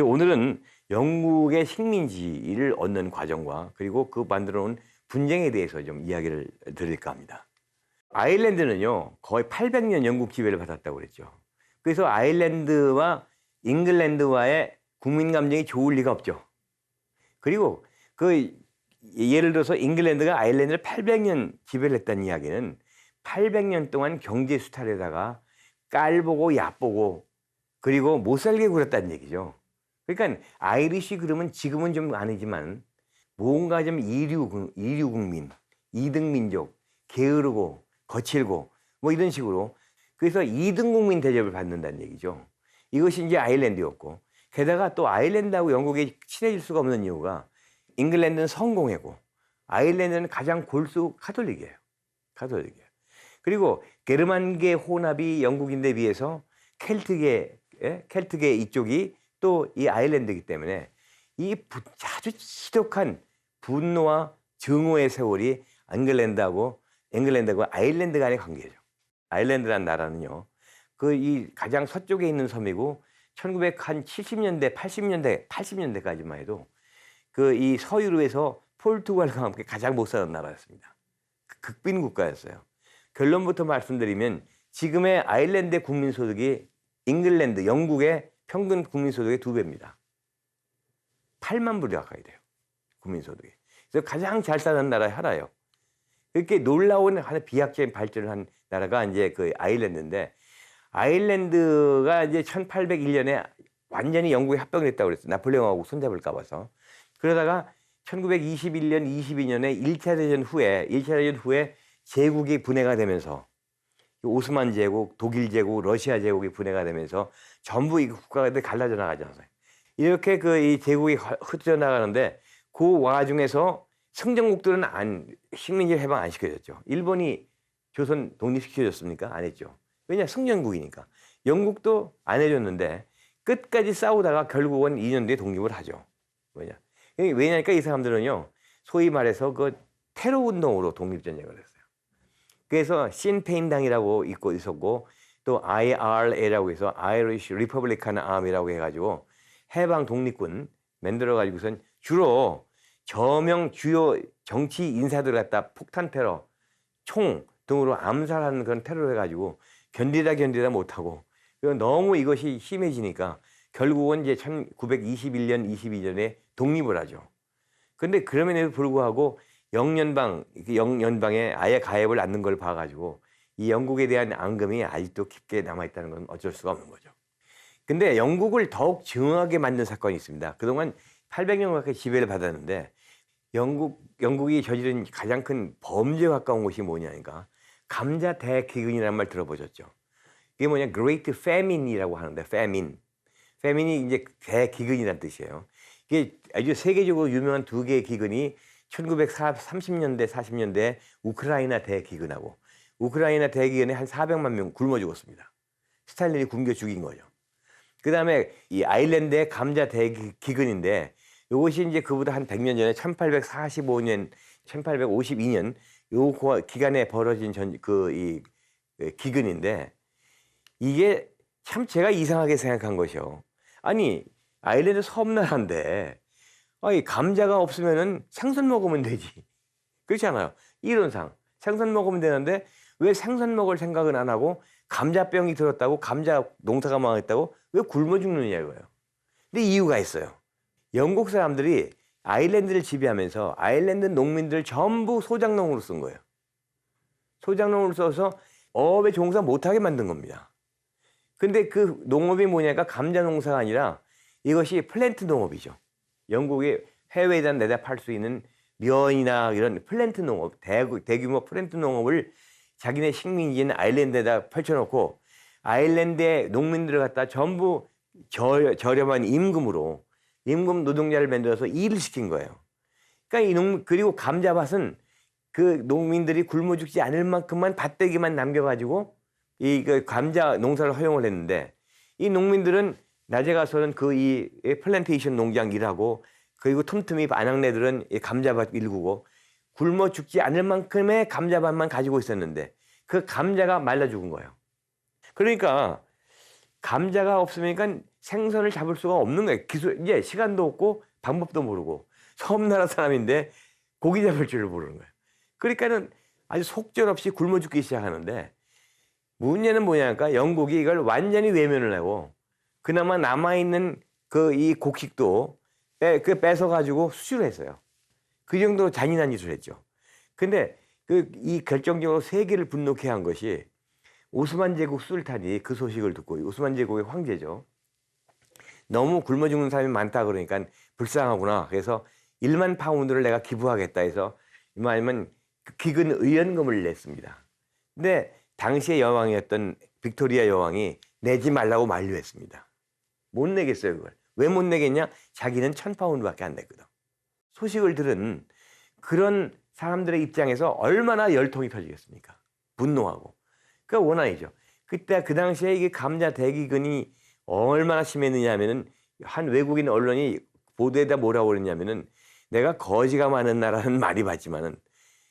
오늘은 영국의 식민지를 얻는 과정과 그리고 그 만들어 놓은 분쟁에 대해서 좀 이야기를 드릴까 합니다. 아일랜드는요, 거의 800년 영국 지배를 받았다고 그랬죠. 그래서 아일랜드와 잉글랜드와의 국민 감정이 좋을 리가 없죠. 그리고 예를 들어서 잉글랜드가 아일랜드를 800년 지배를 했다는 이야기는 800년 동안 경제 수탈에다가 깔보고 얕보고 그리고 못 살게 굴었다는 얘기죠. 그러니까 아이리시 그러면 지금은 좀 아니지만 뭔가 좀 이류 국민, 이등 민족, 게으르고 거칠고 뭐 이런 식으로 그래서 이등 국민 대접을 받는다는 얘기죠. 이것이 이제 아일랜드였고 게다가 또 아일랜드하고 영국이 친해질 수가 없는 이유가 잉글랜드는 성공회고 아일랜드는 가장 골수 카톨릭이에요. 카톨릭이에요. 그리고 게르만계 혼합이 영국인데 비해서 켈트계 이쪽이 또 이 아일랜드이기 때문에 이 아주 지독한 분노와 증오의 세월이 잉글랜드하고 아일랜드 간의 관계죠. 아일랜드라는 나라는요, 이 가장 서쪽에 있는 섬이고 1970년대, 80년대까지만 해도 이 서유럽에서 포르투갈과 함께 가장 못 사는 나라였습니다. 극빈 국가였어요. 결론부터 말씀드리면 지금의 아일랜드의 국민소득이 영국의 평균 국민소득의 2배입니다. 8만 불이 가까이 돼요. 국민소득이. 그래서 가장 잘 사는 나라의 하나예요. 이렇게 놀라운 비약적인 발전을 한 나라가 이제 그 아일랜드인데 아일랜드가 이제 1801년에 완전히 영국에 합병을 했다고 그랬어요. 나폴레옹하고 손잡을까 봐서. 그러다가 1921년, 22년에 1차 대전 후에 제국이 분해가 되면서 오스만 제국, 독일 제국, 러시아 제국이 분해가 되면서 전부 이 국가들 갈라져 나가지 않았어요. 이렇게 이 제국이 흩어져 나가는데 그 와중에서 승전국들은 식민지 해방 안 시켜줬죠. 일본이 조선 독립시켜줬습니까? 안 했죠. 왜냐? 승전국이니까. 영국도 안 해줬는데 끝까지 싸우다가 결국은 2년 뒤에 독립을 하죠. 왜냐니까 이 사람들은요, 소위 말해서 테러 운동으로 독립전쟁을 했어요. 그래서 신페인당이라고 있었고 또 IRA라고 해서 Irish Republican Army라고 해가지고 해방 독립군 만들어 가지고선 주로 주요 정치 인사들 갖다 폭탄 테러, 총 등으로 암살하는 그런 테러를 해가지고 견디다 못하고 너무 이것이 심해지니까 결국은 이제 1921년, 22년에 독립을 하죠. 그런데 그럼에도 불구하고 영연방에 아예 가입을 않는 걸 봐가지고 이 영국에 대한 앙금이 아직도 깊게 남아있다는 건 어쩔 수가 없는 거죠. 근데 영국을 더욱 증오하게 만든 사건이 있습니다. 그동안 800년 가까이 지배를 받았는데 영국이 저지른 가장 큰 범죄에 가까운 것이 뭐냐니까 감자 대기근이라는 말 들어보셨죠? 이게 뭐냐, Great Famine이라고 하는데 Famine이 이제 대기근이라는 뜻이에요. 이게 아주 세계적으로 유명한 두 개의 기근이 1930년대, 40년대 우크라이나 대기근하고 우크라이나 대기근에 한 400만 명 굶어 죽었습니다. 스탈린이 굶겨 죽인 거죠. 그 다음에 이 아일랜드의 감자 대기근인데 이것이 이제 그보다 한 100년 전에 1845년, 1852년 요 기간에 벌어진 기근인데 이게 참 제가 이상하게 생각한 것이요. 아니, 아일랜드 섬나라인데 감자가 없으면은 생선 먹으면 되지. 그렇지 않아요? 이론상 생선 먹으면 되는데 왜 생선 먹을 생각은 안 하고 감자병이 들었다고 감자 농사가 망했다고 왜 굶어 죽느냐 이거예요. 근데 이유가 있어요. 영국 사람들이 아일랜드를 지배하면서 아일랜드 농민들 전부 소작농으로 쓴 거예요. 소작농으로 써서 어업에 종사 못하게 만든 겁니다. 근데 그 농업이 뭐냐니까 감자 농사가 아니라 이것이 플랜트 농업이죠. 영국이 해외에다 내다 팔 수 있는 면이나 이런 플랜트 농업, 대규모 플랜트 농업을 자기네 식민지인 아일랜드에다 펼쳐놓고 아일랜드의 농민들을 갖다 전부 저렴한 임금 노동자를 만들어서 일을 시킨 거예요. 그러니까 그리고 감자밭은 그 농민들이 굶어 죽지 않을 만큼만 밭대기만 남겨가지고 감자 농사를 허용을 했는데 이 농민들은 낮에 가서는 이 플랜테이션 농장 일하고 그리고 틈틈이 아낙네들은 감자밭 일구고 굶어 죽지 않을 만큼의 감자밭만 가지고 있었는데 그 감자가 말라 죽은 거예요. 그러니까 감자가 없으니까 생선을 잡을 수가 없는 거예요. 이제 시간도 없고 방법도 모르고 섬나라 사람인데 고기 잡을 줄을 모르는 거예요. 그러니까는 아주 속절없이 굶어 죽기 시작하는데 문제는 뭐냐니까 영국이 이걸 완전히 외면을 하고 그나마 남아있는 이 곡식도 뺏어가지고 수출을 했어요. 그 정도로 잔인한 짓을 했죠. 근데 이 결정적으로 세계를 분노케 한 것이 오스만 제국 술탄이 그 소식을 듣고 오스만 제국의 황제죠. 너무 굶어 죽는 사람이 많다 그러니까 불쌍하구나. 그래서 1만 파운드를 내가 기부하겠다 해서 이말이면 기근 의연금을 냈습니다. 근데 당시의 여왕이었던 빅토리아 여왕이 내지 말라고 만류했습니다. 못 내겠어요, 그걸. 왜 못 내겠냐? 자기는 1000파운드밖에 안 냈거든. 소식을 들은 그런 사람들의 입장에서 얼마나 열통이 터지겠습니까? 분노하고. 그러니까 원한이죠. 그때 그 당시에 이게 감자 대기근이 얼마나 심했느냐 하면은 한 외국인 언론이 보도에다 뭐라고 그랬냐면은 내가 거지가 많은 나라는 많이 봤지만은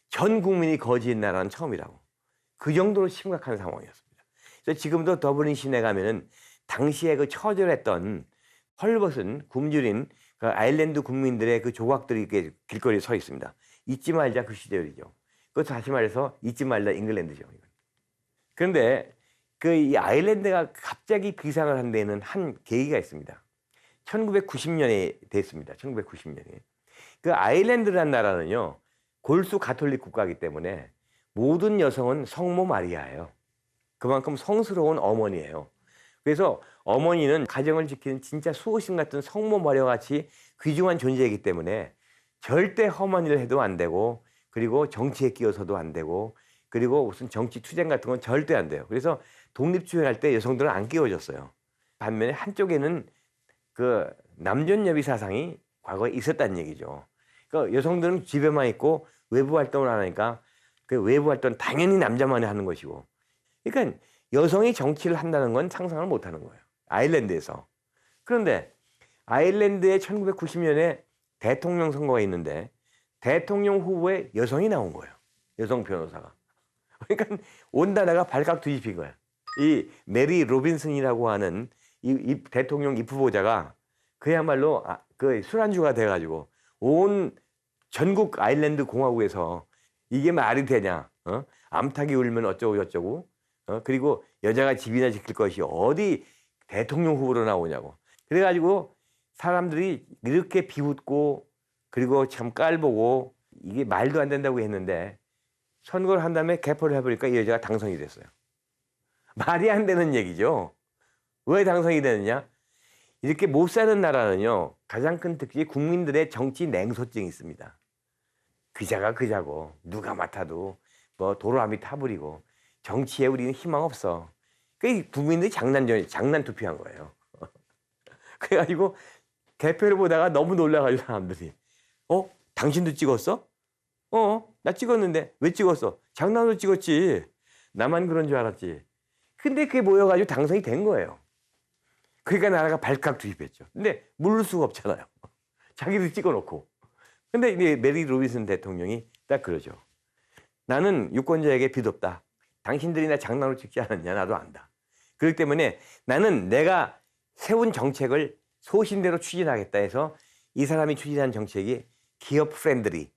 전 국민이 거지인 나라는 처음이라고. 그 정도로 심각한 상황이었습니다. 그래서 지금도 더블린 시내 가면은 당시에 그 처절했던 헐벗은 굶주린 그 아일랜드 국민들의 그 조각들이 이렇게 길거리에 서 있습니다. 잊지 말자 그 시절이죠. 그 다시 말해서 잊지 말자 잉글랜드죠. 그런데 이 아일랜드가 갑자기 비상을 한 데는 한 계기가 있습니다. 1990년에 됐습니다. 1990년에. 그 아일랜드라는 나라는요. 골수 가톨릭 국가이기 때문에 모든 여성은 성모 마리아예요. 그만큼 성스러운 어머니예요. 그래서 어머니는 가정을 지키는 진짜 수호신 같은 성모 마리아 같이 귀중한 존재이기 때문에 절대 험한 일을 해도 안 되고 그리고 정치에 끼어서도 안 되고 그리고 무슨 정치 투쟁 같은 건 절대 안 돼요. 그래서 독립투쟁할 때 여성들은 안 끼워줬어요. 반면에 한쪽에는 그 남존여비 사상이 과거에 있었다는 얘기죠. 그러니까 여성들은 집에만 있고 외부 활동을 안 하니까 그 외부 활동은 당연히 남자만이 하는 것이고. 그러니까 여성이 정치를 한다는 건 상상을 못 하는 거예요. 아일랜드에서. 그런데 아일랜드에 1990년에 대통령 선거가 있는데 대통령 후보에 여성이 나온 거예요. 여성 변호사가. 그러니까 온 나라가 발칵 뒤집힌 거야. 이 메리 로빈슨이라고 하는 이 대통령 입후보자가 그야말로 그 술안주가 돼가지고 온 전국 아일랜드 공화국에서 이게 말이 되냐? 암탉이 울면 어쩌고 저쩌고. 그리고 여자가 집이나 지킬 것이 어디 대통령 후보로 나오냐고. 그래가지고 사람들이 이렇게 비웃고 그리고 참 깔보고 이게 말도 안 된다고 했는데 선거를 한 다음에 개표를 해보니까 이 여자가 당선이 됐어요. 말이 안 되는 얘기죠. 왜 당선이 되느냐? 이렇게 못 사는 나라는요. 가장 큰 특징이 국민들의 정치 냉소증이 있습니다. 그자가 그자고 누가 맡아도 뭐 도로함이 타버리고 정치에 우리는 희망 없어. 그 국민들이 장난 투표한 거예요. 그래가지고 개표를 보다가 너무 놀라가지고 사람들이 당신도 찍었어? 나 찍었는데 왜 찍었어? 장난으로 찍었지. 나만 그런 줄 알았지. 근데 그게 모여가지고 당선이 된 거예요. 그러니까 나라가 발칵 뒤집혔죠. 근데 물을 수가 없잖아요. 자기들 찍어놓고. 근데 이제 메리 로빈슨 대통령이 딱 그러죠. 나는 유권자에게 빚없다. 당신들이 나 장난으로 찍지 않았냐? 나도 안다. 그렇기 때문에 나는 내가 세운 정책을 소신대로 추진하겠다 해서 이 사람이 추진한 정책이 기업 프렌들리,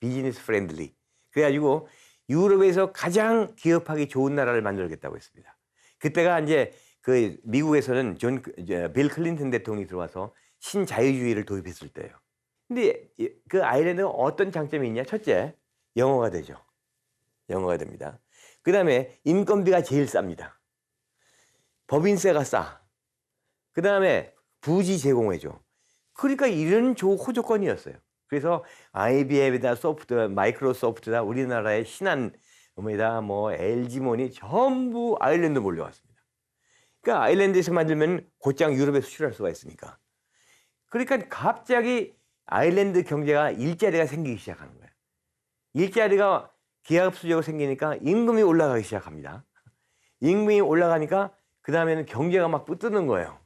비즈니스 프렌들리. 그래가지고 유럽에서 가장 기업하기 좋은 나라를 만들겠다고 했습니다. 그때가 이제 그 미국에서는 빌 클린턴 대통령이 들어와서 신자유주의를 도입했을 때예요. 근데 그 아일랜드가 어떤 장점이 있냐? 첫째, 영어가 되죠. 영어가 됩니다. 그 다음에 인건비가 제일 쌉니다. 법인세가 싸. 그 다음에 부지 제공해줘. 그러니까 이런 호조건이었어요. 그래서 IBM이다, 마이크로소프트다, 우리나라의 신한 뭐 LG몬이 전부 아일랜드 몰려왔습니다. 그러니까 아일랜드에서 만들면 곧장 유럽에 수출할 수가 있으니까. 그러니까 갑자기 아일랜드 경제가 일자리가 생기기 시작하는 거예요. 일자리가 기하급수적으로 생기니까 임금이 올라가기 시작합니다. 임금이 올라가니까 그 다음에는 경제가 막 뜨는 거예요.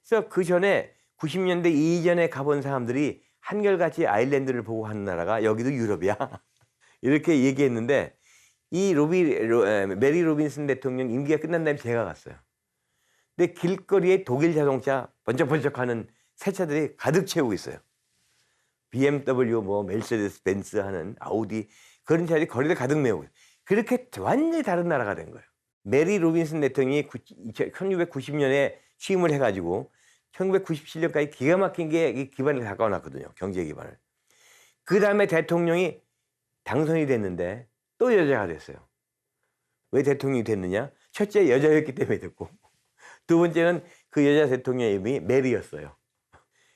그래서 그 전에 90년대 이전에 가본 사람들이 한결같이 아일랜드를 보고 하는 나라가 여기도 유럽이야. 이렇게 얘기했는데 이 메리 로빈슨 대통령 임기가 끝난 다음에 제가 갔어요. 근데 길거리에 독일 자동차 번쩍번쩍하는 새 차들이 가득 채우고 있어요. BMW, 뭐 메르세데스 벤츠 하는 아우디 그런 차들이 거리를 가득 메우고 있어요. 그렇게 완전히 다른 나라가 된 거예요. 메리 로빈슨 대통령이 1990년에 취임을 해가지고 1997년까지 기가 막힌 게 기반을 가까워놨거든요. 경제 기반을. 그 다음에 대통령이 당선이 됐는데 또 여자가 됐어요. 왜 대통령이 됐느냐? 첫째 여자였기 때문에 됐고, 두 번째는 그 여자 대통령의 이름이 메리였어요.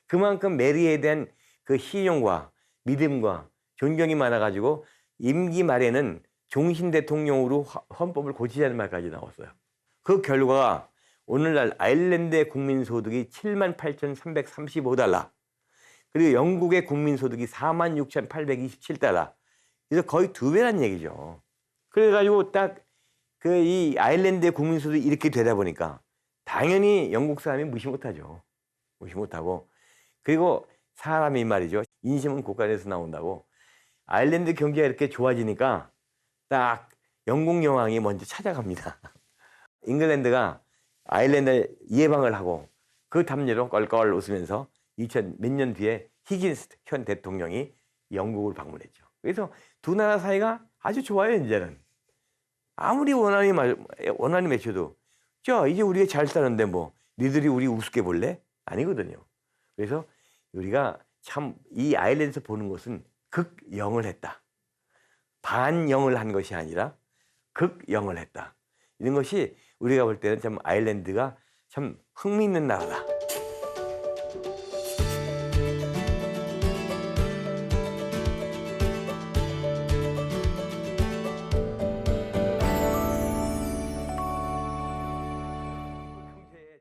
그만큼 메리에 대한 그 신용과 믿음과 존경이 많아가지고 임기 말에는 종신 대통령으로 헌법을 고치자는 말까지 나왔어요. 그 결과가 오늘날 아일랜드의 국민소득이 78,335달러, 그리고 영국의 국민소득이 46,827달러. 그래서 거의 2배란 얘기죠. 그래가지고 딱 그 이 아일랜드의 국민소득이 이렇게 되다 보니까 당연히 영국 사람이 무시 못하죠. 무시 못하고. 그리고 사람이 말이죠. 인심은 곳간에서 나온다고. 아일랜드 경제가 이렇게 좋아지니까 딱 영국 여왕이 먼저 찾아갑니다. 잉글랜드가 아일랜드 예방을 하고 그 담례로 껄껄 웃으면서 2000 몇 년 뒤에 히긴스 현 대통령이 영국을 방문했죠. 그래서 두 나라 사이가 아주 좋아요, 이제는. 아무리 원한이 맺혀도 자, 이제 우리가 잘 사는데 뭐 니들이 우리 우습게 볼래? 아니거든요. 그래서 우리가 참 이 아일랜드에서 보는 것은 극영을 했다. 반영을 한 것이 아니라 극영을 했다. 이런 것이 우리가 볼 때는 참 아일랜드가 참 흥미있는 나라다.